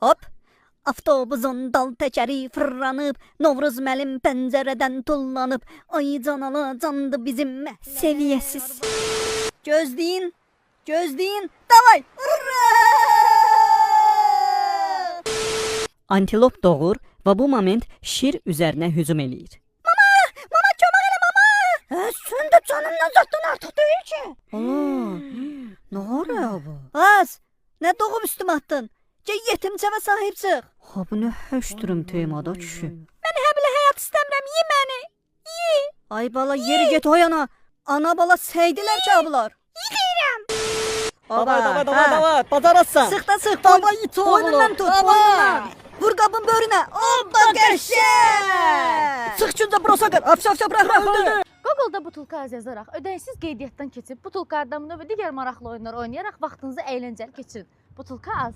Hop! Avtobusun dal təkəri fırlanıb, Novruz məlim pəncərədən tullanıb, ay canalı candı bizim səviyyəsiz. Gözləyin, gözləyin, davay! Antilop doğur və bu moment şir üzərinə hücum eləyir. Mama, kömək elə mama! Sən də canından zətdən artıq deyil ki. Nə araya bu? Az, nə doğub üstümə attın? Gəl yetimçəvə sahib çıx. Ha, bu nə höşdürüm temada kişi. Mən həblə həyat istəmirəm, ye məni. Ye. Ay bala, yeri get o yana. Ana bala səydilər ki ablar. Yeyirəm. Davay, bacarasın. Sıx da sıx. Davay it oğlu. Boynundan tut, boynundan. Vur qabın börünə. Hoppa qəşəng. Sıx güncə brosaqır. Afşaf bırak. Google-da butulka yazaraq ödəyiksiz qeydiyyatdan keçib butulka adamını və digər maraqlı oyunlar oynayaraq vaxtınızı əyləncəli keçirin. Butulka az.